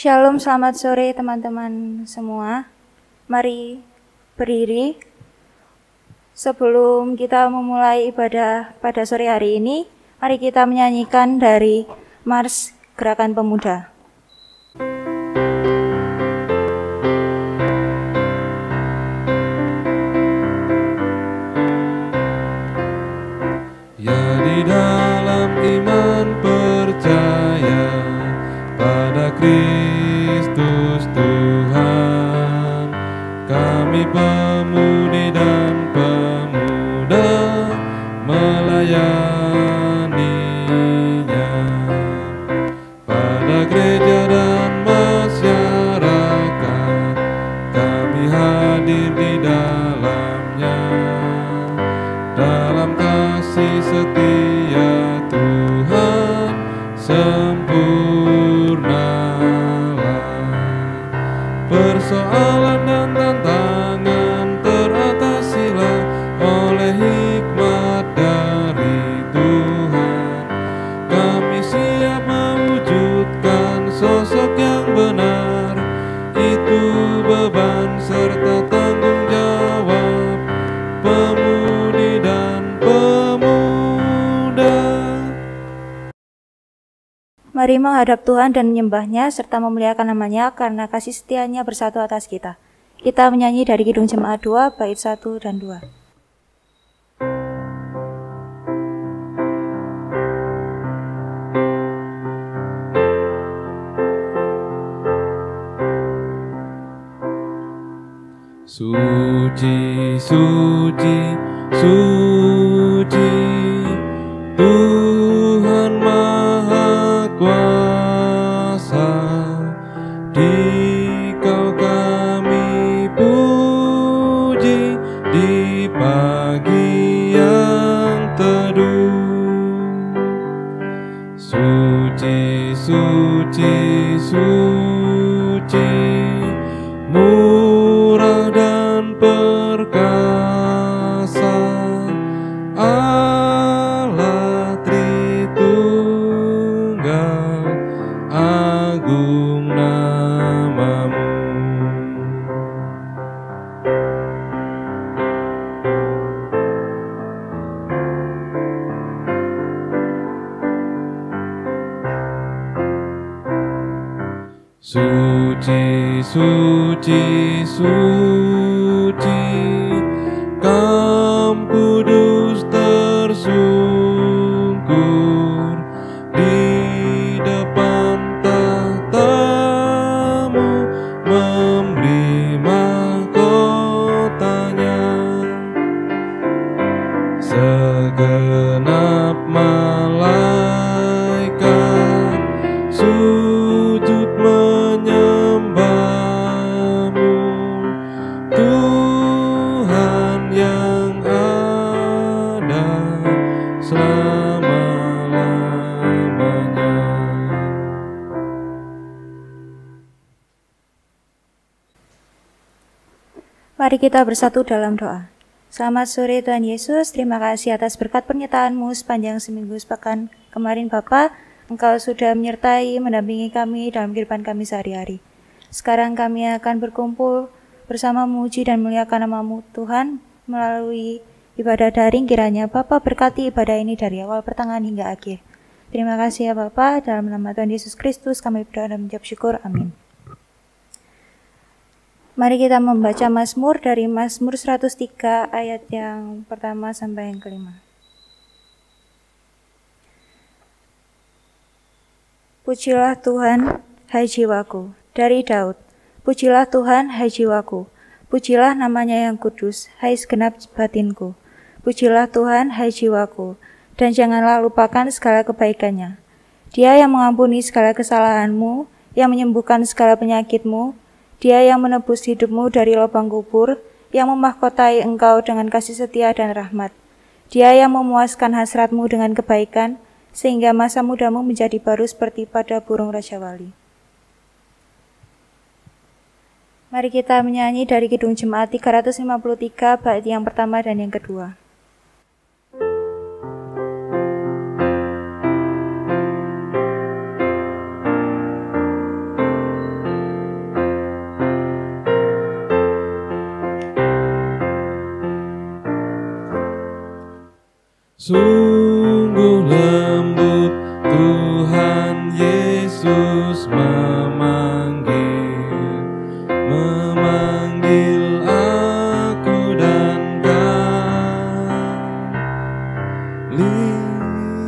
Shalom, selamat sore teman-teman semua. Mari berdiri. Sebelum kita memulai ibadah pada sore hari ini, mari kita menyanyikan dari Mars Gerakan Pemuda. Ya, di dalam iman percaya pada Kristus Tuhan, kami pemudi dan pemuda melayaninya. Pada gereja dan masyarakat, kami hadir di dalamnya. Dalam kasih setia Tuhan sempurnalah. Persoalan dan tantangan teratasilah oleh hikmat dari Tuhan. Kami siap mewujudkan sosok yang benar. Itu beban serta tanggung jawab pemudi dan pemuda. Mari menghadap Tuhan dan menyembahnya serta memuliakan namanya karena kasih setianya bersatu atas kita. Kita menyanyi dari Kidung Jemaat 2, bait 1 dan 2. Suci, suci, suci, Tuhan Maha Kuasa. Dikau kami puji di pagi yang teduh. Suci, suci, suci, murah dan perkasa, Allah Tritunggal, agung namamu. Suci, suci, suci, Kam Kudus tersungkur di depan tahtamu, memberi mahkotanya. Segenap malaikat sujud menyembahmu, Tuhan yang ada selama-lamanya. Mari kita bersatu dalam doa. Selamat sore Tuhan Yesus, terima kasih atas berkat penyertaan-Mu sepanjang seminggu sepekan kemarin Bapa. Engkau sudah menyertai, mendampingi kami dalam kehidupan kami sehari-hari. Sekarang kami akan berkumpul bersama memuji dan memuliakan nama-Mu Tuhan melalui ibadah daring. Kiranya Bapa berkati ibadah ini dari awal, pertengahan hingga akhir. Terima kasih ya Bapa, dalam nama Tuhan Yesus Kristus kami berdoa dan mengucap syukur. Amin. Mari kita membaca Mazmur dari Mazmur 103 ayat yang pertama sampai yang kelima. Pujilah Tuhan, hai jiwaku. Dari Daud. Pujilah Tuhan, hai jiwaku. Pujilah namanya yang kudus, hai segenap batinku. Pujilah Tuhan, hai jiwaku. Dan janganlah lupakan segala kebaikannya. Dia yang mengampuni segala kesalahanmu, yang menyembuhkan segala penyakitmu. Dia yang menebus hidupmu dari lubang kubur, yang memahkotai engkau dengan kasih setia dan rahmat. Dia yang memuaskan hasratmu dengan kebaikan, sehingga masa mudamu menjadi baru seperti pada burung Raja Wali. Mari kita menyanyi dari Kidung Jemaat 353, bait yang pertama dan yang kedua. Sungguh lembut Tuhan Yesus memanggil aku dan kau.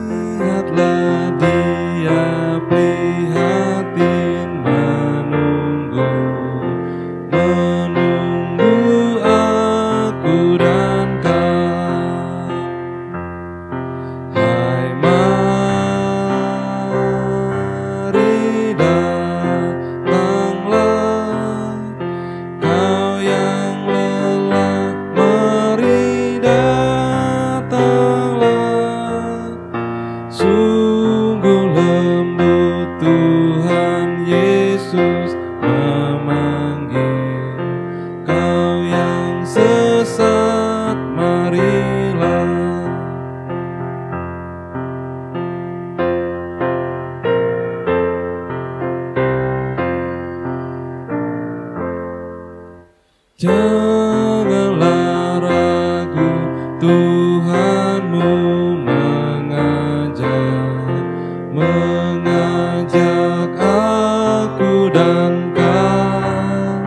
Lihatlah Dia prihatin menunggu aku dan kau. Hai mari datanglah, kau yang lelah, mari datanglah. Sungguh lembut Tuhan Yesus memanggil, kau yang sesat, marilah. Janganlah ragu, Tuhanmu mengajak aku dan kau.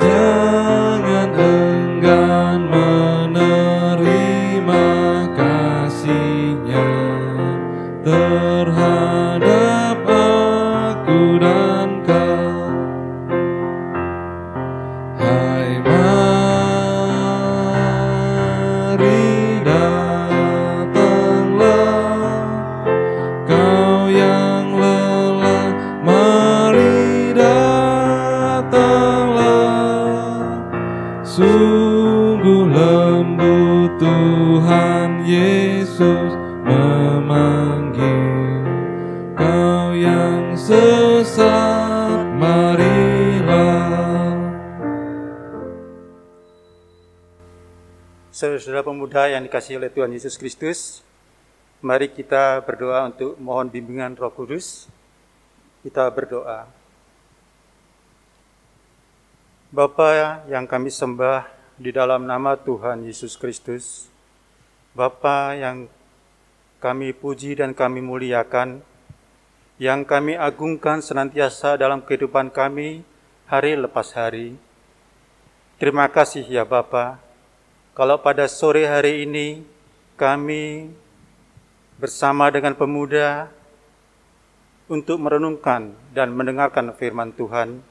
Jangan enggan menerima kasih-Nya terhadap aku dan kau. Hai mari datanglah, kau yang lelah, mari datanglah. Sungguh lembut Tuhan Yesus memanggil, kau yang sesat, marilah. Saudara-saudara pemuda yang dikasihi oleh Tuhan Yesus Kristus, mari kita berdoa untuk mohon bimbingan Roh Kudus. Kita berdoa. Bapa yang kami sembah di dalam nama Tuhan Yesus Kristus, Bapa yang kami puji dan kami muliakan, yang kami agungkan senantiasa dalam kehidupan kami hari lepas hari. Terima kasih ya Bapa, kalau pada sore hari ini kami bersama dengan pemuda untuk merenungkan dan mendengarkan firman Tuhan.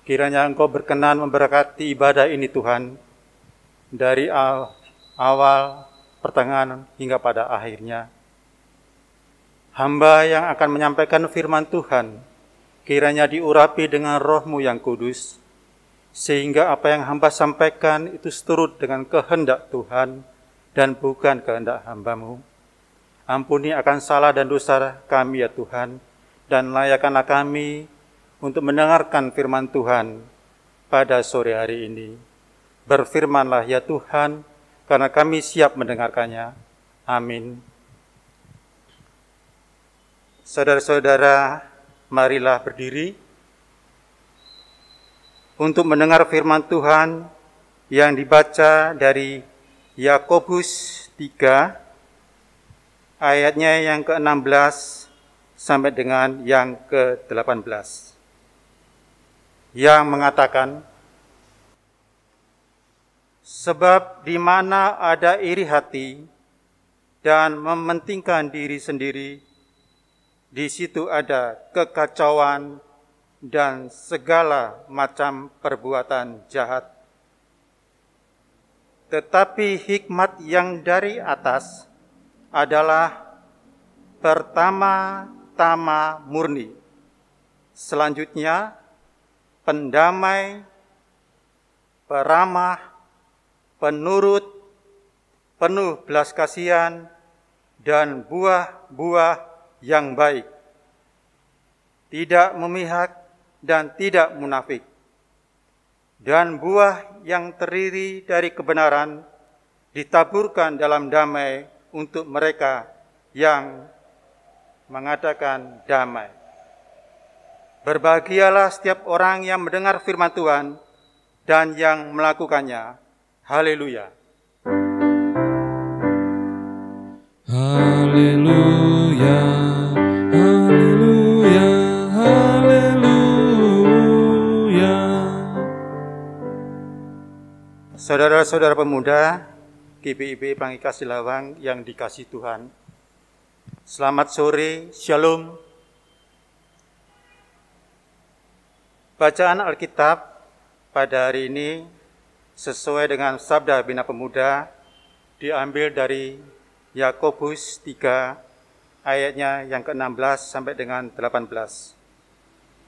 Kiranya Engkau berkenan memberkati ibadah ini Tuhan, dari awal, pertengahan, hingga pada akhirnya. Hamba yang akan menyampaikan firman Tuhan, kiranya diurapi dengan Roh-Mu yang kudus, sehingga apa yang hamba sampaikan itu seturut dengan kehendak Tuhan dan bukan kehendak hamba-Mu. Ampuni akan salah dan dosa kami ya Tuhan, dan layakkanlah kami untuk mendengarkan firman Tuhan pada sore hari ini. Berfirmanlah ya Tuhan, karena kami siap mendengarkannya. Amin. Saudara-saudara, marilah berdiri untuk mendengar firman Tuhan yang dibaca dari Yakobus 3 ayatnya yang ke-16 sampai dengan yang ke-18, yang mengatakan, sebab di mana ada iri hati dan mementingkan diri sendiri, di situ ada kekacauan dan segala macam perbuatan jahat. Tetapi hikmat yang dari atas adalah pertama-tama murni, selanjutnya pendamai, peramah, penurut, penuh belas kasihan, dan buah-buah yang baik, tidak memihak dan tidak munafik, dan buah yang terdiri dari kebenaran ditaburkan dalam damai untuk mereka yang mengadakan damai. Berbahagialah setiap orang yang mendengar firman Tuhan dan yang melakukannya. Haleluya. haleluya, haleluya, haleluya. Saudara-saudara pemuda, GPIB Pangika Silawang yang dikasihi Tuhan, selamat sore, Shalom. Bacaan Alkitab pada hari ini sesuai dengan Sabda Bina Pemuda diambil dari Yakobus 3 ayatnya yang ke-16 sampai dengan 18.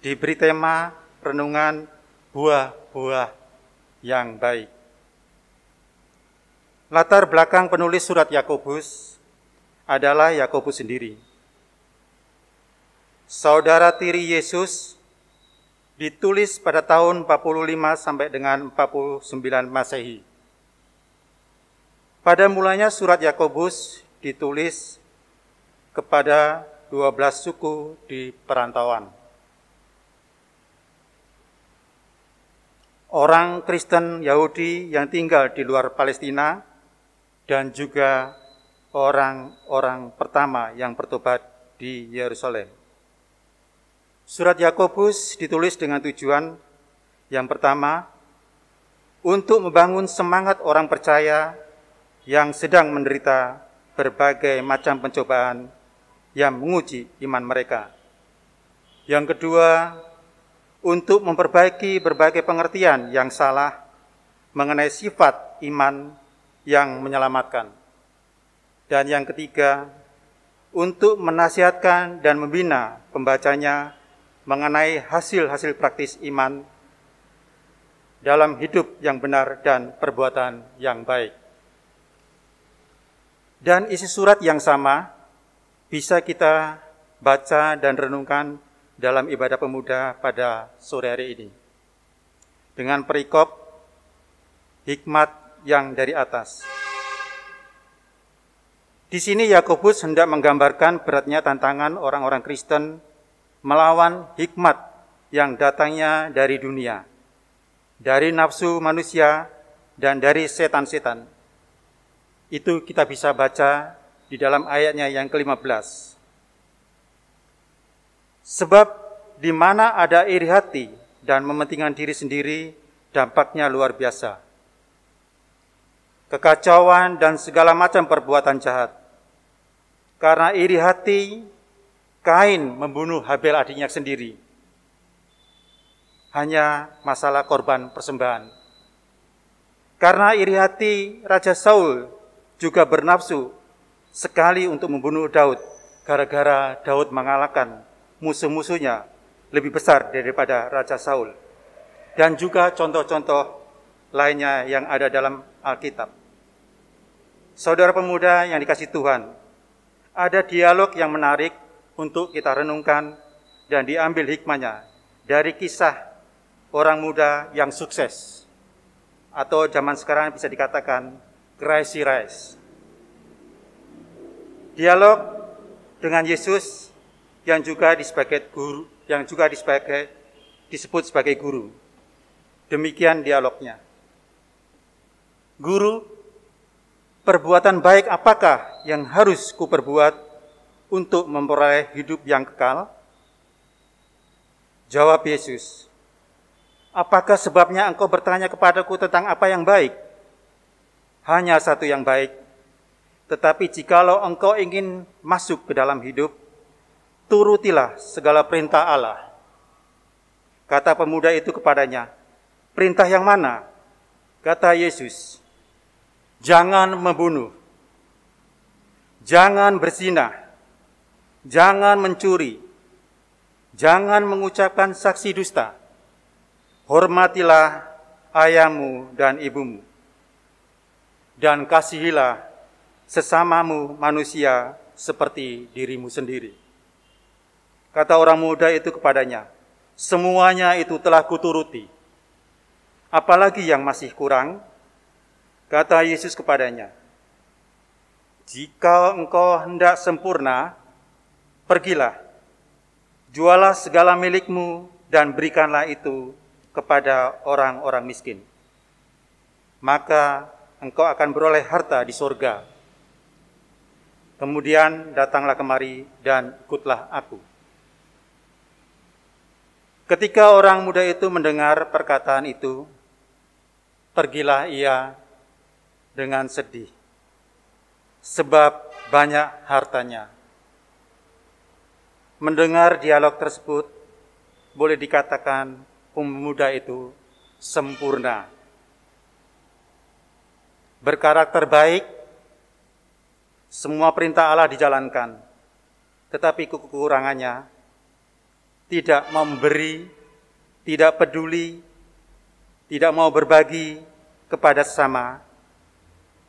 Diberi tema renungan buah-buah yang baik. Latar belakang penulis surat Yakobus adalah Yakobus sendiri. Saudara tiri Yesus ditulis pada tahun 45 sampai dengan 49 Masehi. Pada mulanya surat Yakobus ditulis kepada 12 suku di perantauan. Orang Kristen Yahudi yang tinggal di luar Palestina dan juga orang-orang pertama yang bertobat di Yerusalem. Surat Yakobus ditulis dengan tujuan yang pertama, untuk membangun semangat orang percaya yang sedang menderita berbagai macam pencobaan yang menguji iman mereka. Yang kedua, untuk memperbaiki berbagai pengertian yang salah mengenai sifat iman yang menyelamatkan. Dan yang ketiga, untuk menasihatkan dan membina pembacanya mengenai hasil-hasil praktis iman dalam hidup yang benar dan perbuatan yang baik. Dan isi surat yang sama bisa kita baca dan renungkan dalam ibadah pemuda pada sore hari ini. Dengan perikop hikmat yang dari atas. Di sini Yakobus hendak menggambarkan beratnya tantangan orang-orang Kristen melawan hikmat yang datangnya dari dunia, dari nafsu manusia, dan dari setan-setan. Itu kita bisa baca di dalam ayatnya yang ke-15. Sebab di mana ada iri hati dan mementingkan diri sendiri, dampaknya luar biasa. Kekacauan dan segala macam perbuatan jahat. Karena iri hati, Kain membunuh Habel adiknya sendiri. Hanya masalah korban persembahan. Karena iri hati, Raja Saul juga bernafsu sekali untuk membunuh Daud, gara-gara Daud mengalahkan musuh-musuhnya lebih besar daripada Raja Saul. Dan juga contoh-contoh lainnya yang ada dalam Alkitab. Saudara pemuda yang dikasihi Tuhan, ada dialog yang menarik untuk kita renungkan dan diambil hikmahnya dari kisah orang muda yang sukses, atau zaman sekarang bisa dikatakan crazy race. Dialog dengan Yesus yang juga disebut sebagai guru. Demikian dialognya. Guru, perbuatan baik apakah yang harus kuperbuat untuk memperoleh hidup yang kekal? Jawab Yesus, apakah sebabnya engkau bertanya kepadaku tentang apa yang baik? Hanya satu yang baik. Tetapi jikalau engkau ingin masuk ke dalam hidup, turutilah segala perintah Allah. Kata pemuda itu kepadanya, perintah yang mana? Kata Yesus, jangan membunuh, jangan berzina, jangan mencuri, jangan mengucapkan saksi dusta, hormatilah ayahmu dan ibumu, dan kasihilah sesamamu manusia seperti dirimu sendiri. Kata orang muda itu kepadanya, semuanya itu telah kuturuti. Apalagi yang masih kurang? Kata Yesus kepadanya, jika engkau hendak sempurna, pergilah, jualah segala milikmu dan berikanlah itu kepada orang-orang miskin. Maka engkau akan beroleh harta di surga. Kemudian datanglah kemari dan ikutlah aku. Ketika orang muda itu mendengar perkataan itu, pergilah ia dengan sedih, sebab banyak hartanya. Mendengar dialog tersebut, boleh dikatakan pemuda itu sempurna, berkarakter baik, semua perintah Allah dijalankan, tetapi kekurangannya tidak memberi, tidak peduli, tidak mau berbagi kepada sesama,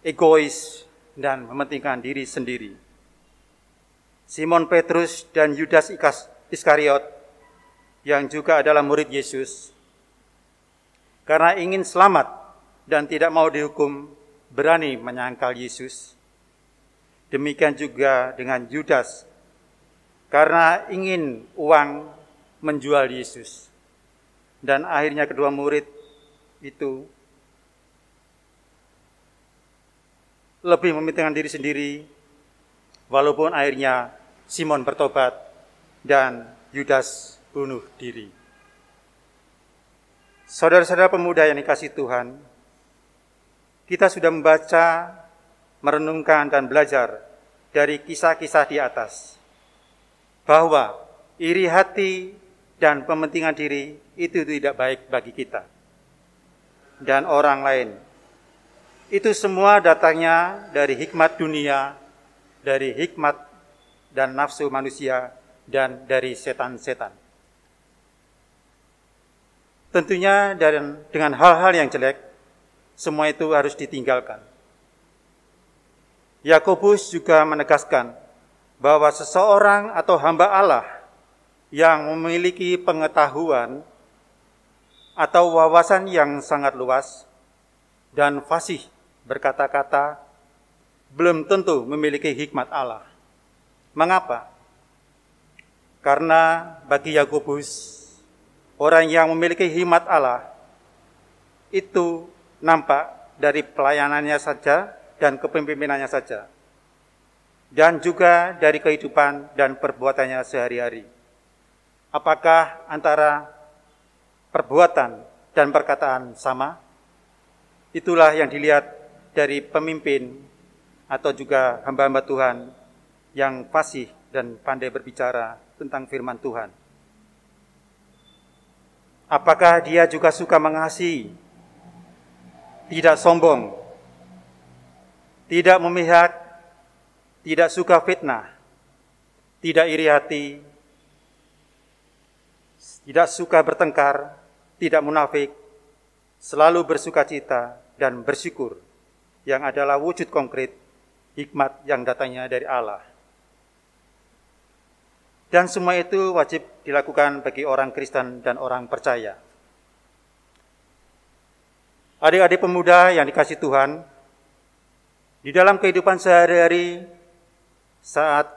egois, dan mementingkan diri sendiri. Simon Petrus dan Yudas Iskariot yang juga adalah murid Yesus, karena ingin selamat dan tidak mau dihukum, berani menyangkal Yesus. Demikian juga dengan Yudas, karena ingin uang menjual Yesus. Dan akhirnya kedua murid itu lebih mementingkan diri sendiri, walaupun akhirnya Simon bertobat dan Yudas bunuh diri. Saudara-saudara pemuda yang dikasihi Tuhan, kita sudah membaca, merenungkan dan belajar dari kisah-kisah di atas, bahwa iri hati dan pementingan diri itu tidak baik bagi kita dan orang lain. Itu semua datangnya dari hikmat dunia, dari hikmat dan nafsu manusia, dan dari setan-setan. Tentunya dengan hal-hal yang jelek, semua itu harus ditinggalkan. Yakobus juga menegaskan bahwa seseorang atau hamba Allah yang memiliki pengetahuan atau wawasan yang sangat luas dan fasih berkata-kata belum tentu memiliki hikmat Allah. Mengapa? Karena bagi Yakobus, orang yang memiliki hikmat Allah itu nampak dari pelayanannya saja dan kepemimpinannya saja, dan juga dari kehidupan dan perbuatannya sehari-hari. Apakah antara perbuatan dan perkataan sama? Itulah yang dilihat dari pemimpin atau juga hamba-hamba Tuhan yang fasih dan pandai berbicara tentang firman Tuhan. Apakah dia juga suka mengasihi, tidak sombong, tidak memihak, tidak suka fitnah, tidak iri hati, tidak suka bertengkar, tidak munafik, selalu bersukacita dan bersyukur, yang adalah wujud konkret hikmat yang datangnya dari Allah. Dan semua itu wajib dilakukan bagi orang Kristen dan orang percaya. Adik-adik pemuda yang dikasihi Tuhan, di dalam kehidupan sehari-hari, saat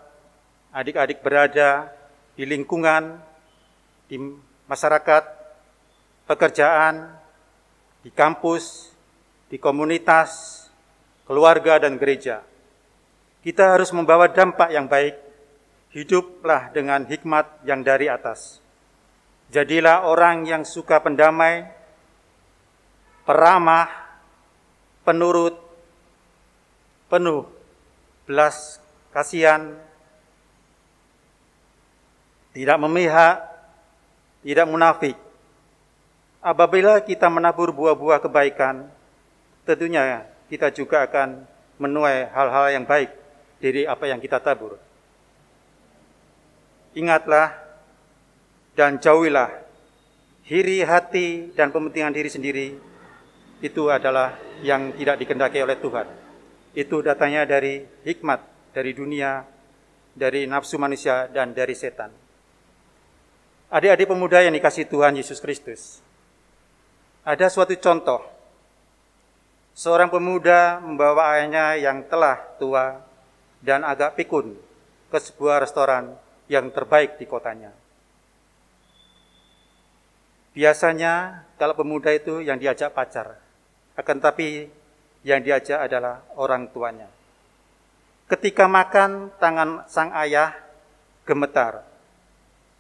adik-adik berada di lingkungan, di masyarakat, pekerjaan, di kampus, di komunitas, keluarga, dan gereja, kita harus membawa dampak yang baik. Hiduplah dengan hikmat yang dari atas. Jadilah orang yang suka pendamai, peramah, penurut, penuh belas kasihan, tidak memihak, tidak munafik. Apabila kita menabur buah-buah kebaikan, tentunya kita juga akan menuai hal-hal yang baik dari apa yang kita tabur. Ingatlah dan jauhilah iri hati dan pementingan diri sendiri. Itu adalah yang tidak dikehendaki oleh Tuhan. Itu datangnya dari hikmat, dari dunia, dari nafsu manusia, dan dari setan. Adik-adik pemuda yang dikasihi Tuhan Yesus Kristus, ada suatu contoh. Seorang pemuda membawa ayahnya yang telah tua dan agak pikun ke sebuah restoran yang terbaik di kotanya. Biasanya kalau pemuda itu yang diajak pacar, akan tapi yang diajak adalah orang tuanya. Ketika makan, tangan sang ayah gemetar,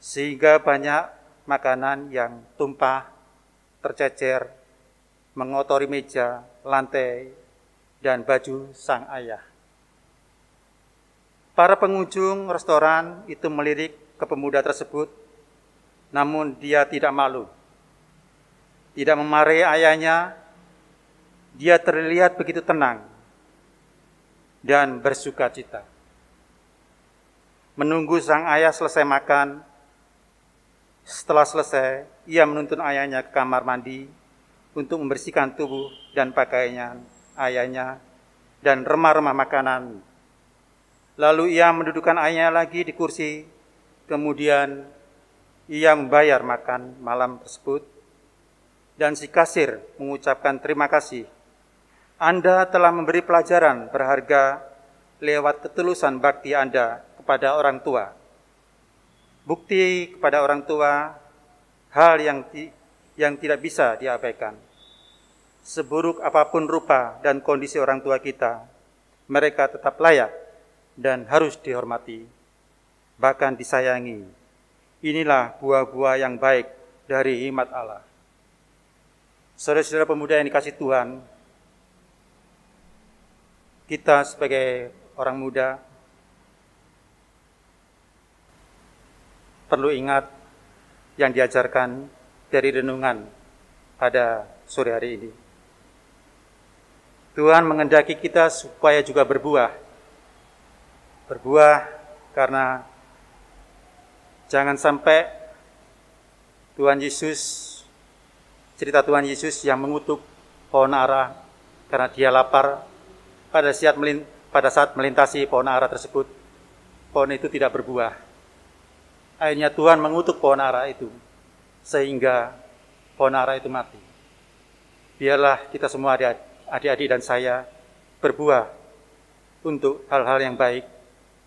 sehingga banyak makanan yang tumpah, tercecer, mengotori meja, lantai, dan baju sang ayah. Para pengunjung restoran itu melirik ke pemuda tersebut, namun dia tidak malu. Tidak memarahi ayahnya, dia terlihat begitu tenang dan bersuka cita. Menunggu sang ayah selesai makan. Setelah selesai, ia menuntun ayahnya ke kamar mandi untuk membersihkan tubuh dan pakaian ayahnya dan remah-remah makanan. Lalu ia mendudukkan ayahnya lagi di kursi. Kemudian ia membayar makan malam tersebut. Dan si kasir mengucapkan terima kasih. Anda telah memberi pelajaran berharga lewat ketulusan bakti Anda kepada orang tua. Bukti kepada orang tua hal yang tidak bisa diabaikan. Seburuk apapun rupa dan kondisi orang tua kita, mereka tetap layak dan harus dihormati, bahkan disayangi. Inilah buah-buah yang baik dari hikmat Allah. Saudara-saudara pemuda yang dikasihi Tuhan, kita sebagai orang muda perlu ingat yang diajarkan dari renungan pada sore hari ini. Tuhan menghendaki kita supaya juga berbuah. Berbuah karena jangan sampai Tuhan Yesus, cerita Tuhan Yesus yang mengutuk pohon ara karena dia lapar, pada saat melintasi pohon ara tersebut, pohon itu tidak berbuah. Akhirnya Tuhan mengutuk pohon ara itu, sehingga pohon ara itu mati. Biarlah kita semua adik-adik dan saya berbuah untuk hal-hal yang baik,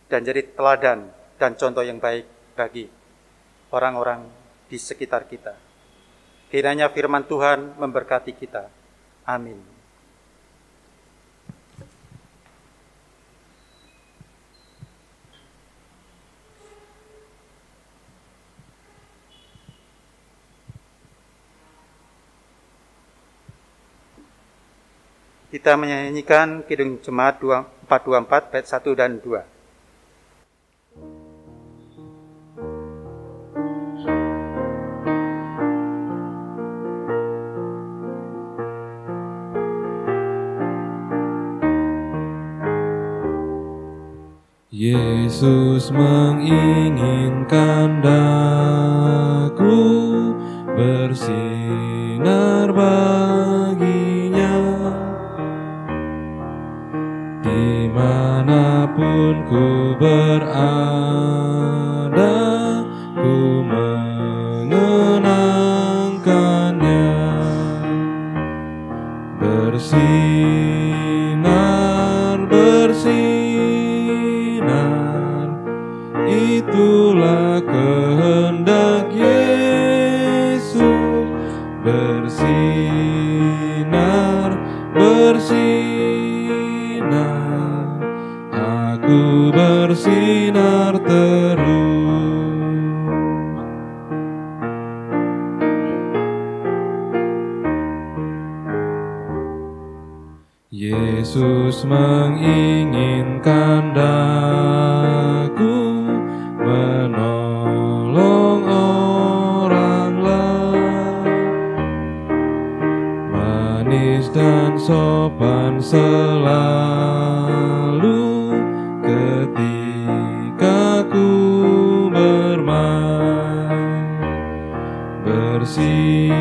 dan jadi teladan dan contoh yang baik bagi orang-orang di sekitar kita. Kiranya firman Tuhan memberkati kita. Amin. Kita menyanyikan Kidung Jemaat 424 bait 1 dan 2. Yesus menginginkan daku bersinar baginya, dimanapun ku berada, ku mengenangkannya. Bersinar, itulah kehendak Yesus. Bersinar, aku bersinar terus. Yesus menginginkan daku menolong orang lain, manis dan sopan selalu ketika ku bermain. Bersinar,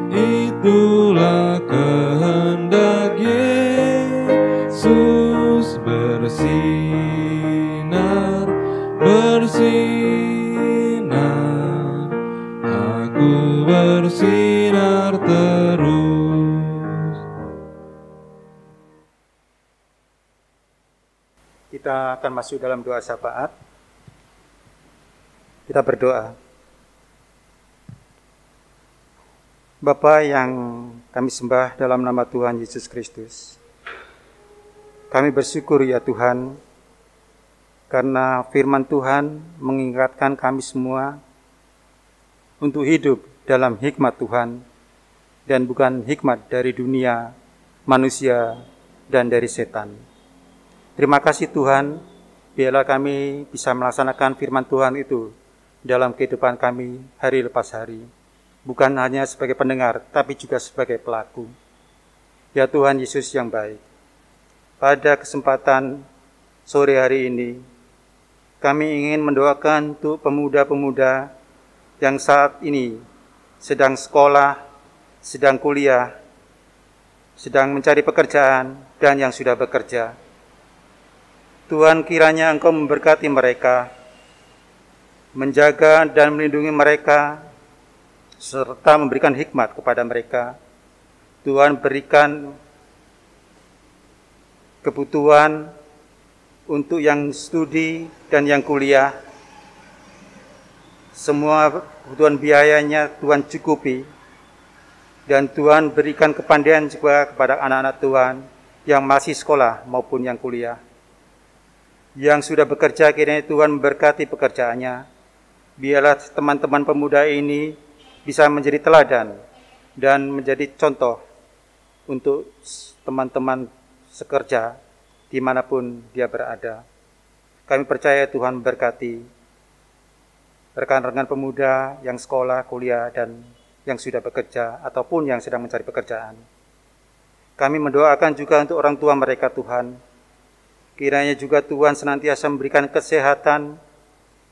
itulah kehendak Yesus. Bersinar, aku bersinar terus. Kita akan masuk dalam doa syafaat. Kita berdoa. Bapa yang kami sembah dalam nama Tuhan Yesus Kristus, kami bersyukur ya Tuhan, karena firman Tuhan mengingatkan kami semua untuk hidup dalam hikmat Tuhan, dan bukan hikmat dari dunia, manusia, dan dari setan. Terima kasih Tuhan, biarlah kami bisa melaksanakan firman Tuhan itu dalam kehidupan kami hari lepas hari. Bukan hanya sebagai pendengar, tapi juga sebagai pelaku. Ya Tuhan Yesus yang baik, pada kesempatan sore hari ini, kami ingin mendoakan untuk pemuda-pemuda yang saat ini sedang sekolah, sedang kuliah, sedang mencari pekerjaan, dan yang sudah bekerja. Tuhan, kiranya Engkau memberkati mereka, menjaga dan melindungi mereka, serta memberikan hikmat kepada mereka. Tuhan, berikan kebutuhan untuk yang studi dan yang kuliah. Semua kebutuhan biayanya Tuhan cukupi. Dan Tuhan berikan kepandaian juga kepada anak-anak Tuhan yang masih sekolah maupun yang kuliah. Yang sudah bekerja, kiranya Tuhan memberkati pekerjaannya. Biarlah teman-teman pemuda ini bisa menjadi teladan dan menjadi contoh untuk teman-teman sekerja dimanapun dia berada. Kami percaya Tuhan memberkati rekan-rekan pemuda yang sekolah, kuliah, dan yang sudah bekerja ataupun yang sedang mencari pekerjaan. Kami mendoakan juga untuk orang tua mereka Tuhan. Kiranya juga Tuhan senantiasa memberikan kesehatan,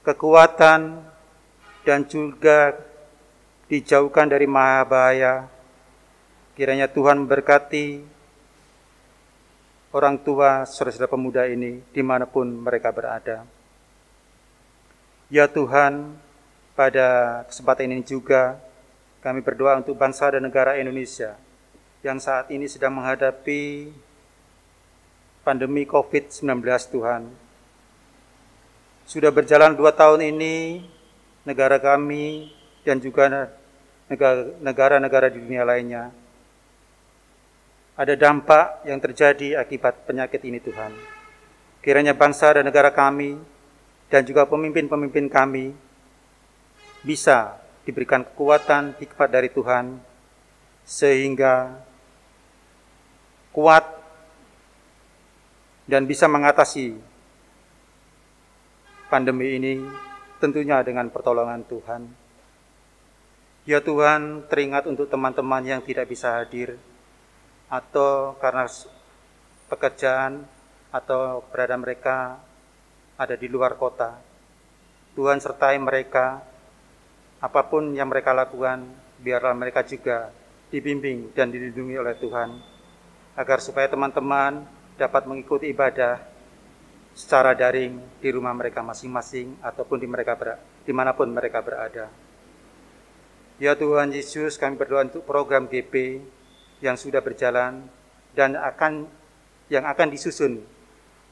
kekuatan, dan juga dijauhkan dari bahaya. Kiranya Tuhan memberkati orang tua saudara-saudara pemuda ini dimanapun mereka berada. Ya Tuhan, pada kesempatan ini juga kami berdoa untuk bangsa dan negara Indonesia yang saat ini sedang menghadapi pandemi COVID-19 Tuhan. Sudah berjalan 2 tahun ini, negara kami dan juga negara-negara di dunia lainnya ada dampak yang terjadi akibat penyakit ini Tuhan. Kiranya bangsa dan negara kami dan juga pemimpin-pemimpin kami bisa diberikan kekuatan, hikmat dari Tuhan, sehingga kuat dan bisa mengatasi pandemi ini tentunya dengan pertolongan Tuhan. Ya Tuhan, teringat untuk teman-teman yang tidak bisa hadir, atau karena pekerjaan atau keberadaan mereka ada di luar kota. Tuhan sertai mereka, apapun yang mereka lakukan, biarlah mereka juga dibimbing dan dilindungi oleh Tuhan, agar supaya teman-teman dapat mengikuti ibadah secara daring di rumah mereka masing-masing ataupun dimanapun mereka berada. Ya Tuhan Yesus, kami berdoa untuk program GP yang sudah berjalan dan yang akan disusun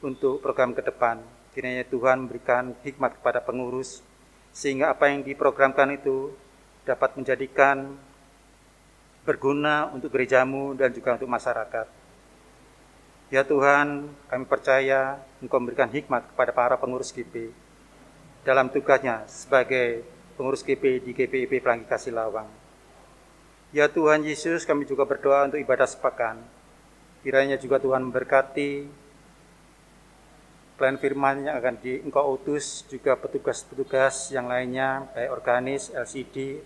untuk program ke depan. Kiranya Tuhan memberikan hikmat kepada pengurus, sehingga apa yang diprogramkan itu dapat menjadikan berguna untuk gerejamu dan juga untuk masyarakat. Ya Tuhan, kami percaya Engkau memberikan hikmat kepada para pengurus GP dalam tugasnya sebagai pengurus GP di GPIP Pelangi Kasih Lawang. Ya Tuhan Yesus, kami juga berdoa untuk ibadah sepekan. Kiranya juga Tuhan memberkati pelayan firman yang akan Engkau utus, juga petugas-petugas yang lainnya, baik organis, LCD,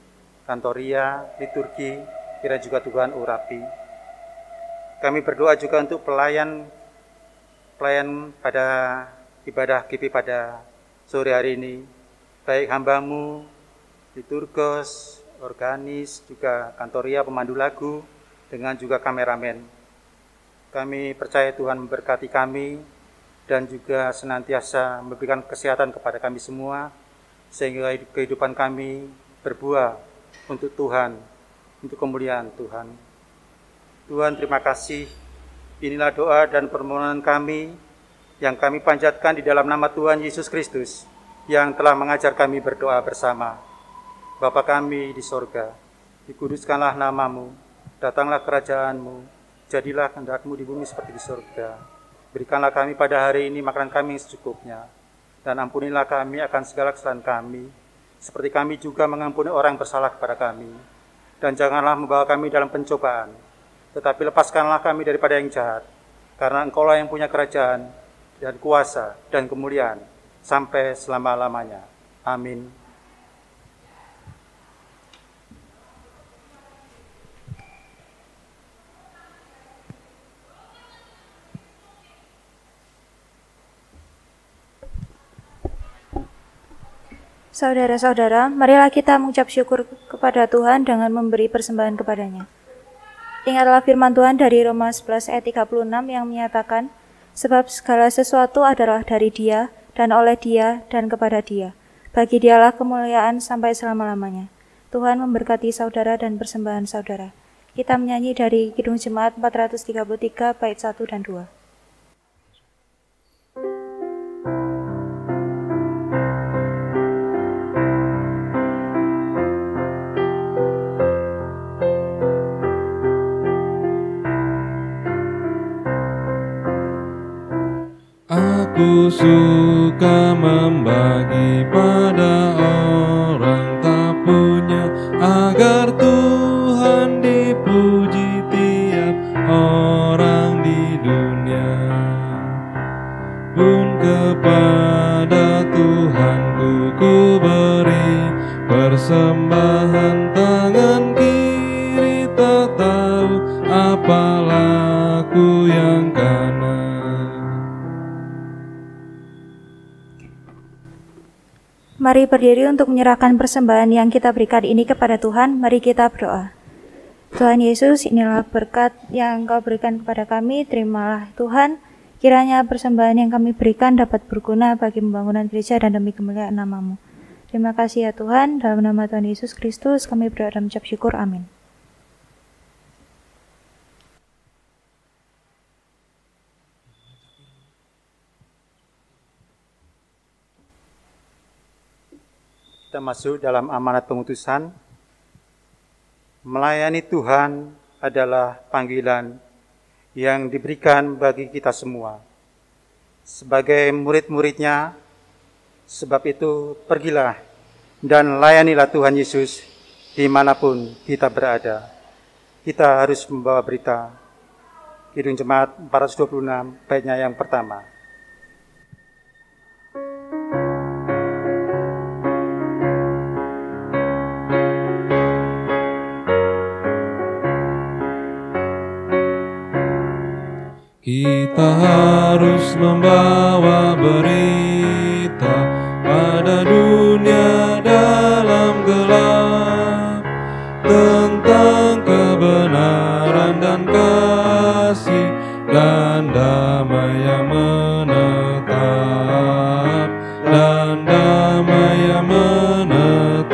kantoria, liturgi, kiranya juga Tuhan urapi. Kami berdoa juga untuk pelayan pada ibadah GP pada sore hari ini, baik hamba-Mu, liturgos, organis, juga kantoria, pemandu lagu, dengan juga kameramen. Kami percaya Tuhan memberkati kami dan juga senantiasa memberikan kesehatan kepada kami semua, sehingga kehidupan kami berbuah untuk Tuhan, untuk kemuliaan Tuhan. Tuhan, terima kasih. Inilah doa dan permohonan kami yang kami panjatkan di dalam nama Tuhan Yesus Kristus yang telah mengajar kami berdoa bersama. Bapa kami di sorga, Dikuduskanlah namamu, datanglah kerajaanmu, jadilah kehendak-Mu di bumi seperti di surga. Berikanlah kami pada hari ini makanan kami yang secukupnya, dan ampunilah kami akan segala kesalahan kami, seperti kami juga mengampuni orang yang bersalah kepada kami. Dan janganlah membawa kami dalam pencobaan, tetapi lepaskanlah kami daripada yang jahat, karena Engkau-lah yang punya kerajaan, dan kuasa, dan kemuliaan, sampai selama-lamanya. Amin. Saudara-saudara, marilah kita mengucap syukur kepada Tuhan dengan memberi persembahan kepadanya. Ingatlah firman Tuhan dari Roma 11 ayat 36 yang menyatakan, sebab segala sesuatu adalah dari Dia, dan oleh Dia, dan kepada Dia. Bagi Dialah kemuliaan sampai selama-lamanya. Tuhan memberkati saudara dan persembahan saudara. Kita menyanyi dari Kidung Jemaat 433 bait 1 dan 2. Aku suka membagi pada orang tak punya, agar Tuhan dipuji tiap orang di dunia. Pun kepada Tuhanku ku beri persembahan, tangan kiri tak tahu apa laku yang kanan. Mari berdiri untuk menyerahkan persembahan yang kita berikan ini kepada Tuhan. Mari kita berdoa. Tuhan Yesus, inilah berkat yang Engkau berikan kepada kami. Terimalah Tuhan, kiranya persembahan yang kami berikan dapat berguna bagi pembangunan gereja dan demi kemuliaan nama-Mu. Terima kasih ya Tuhan, dalam nama Tuhan Yesus Kristus kami berdoa dan mengucap syukur. Amin. Kita masuk dalam amanat pengutusan. Melayani Tuhan adalah panggilan yang diberikan bagi kita semua. Sebagai murid-muridnya, sebab itu pergilah dan layanilah Tuhan Yesus dimanapun kita berada. Kita harus membawa berita. Kidung Jemaat 426, baitnya yang pertama. Kita harus membawa berita pada dunia dalam gelap tentang kebenaran dan kasih dan damai yang menetap, dan damai yang menetap.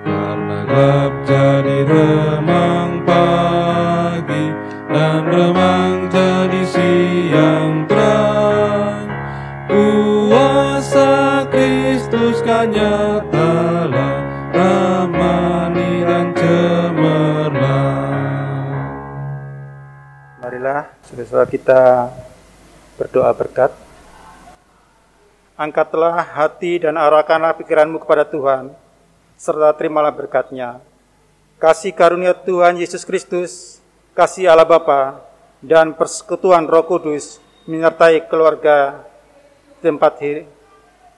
Karena gelap jadi remang pagi dan remang jadi siang terang, kuasa Kristus kan nyatalah, ramani dan cemerlang. Marilah saudara-saudara kita berdoa berkat. Angkatlah hati dan arahkanlah pikiranmu kepada Tuhan, serta terimalah berkat-Nya. Kasih karunia Tuhan Yesus Kristus, kasih Allah Bapa, dan persekutuan Roh Kudus menyertai keluarga tempat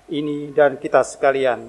ini dan kita sekalian.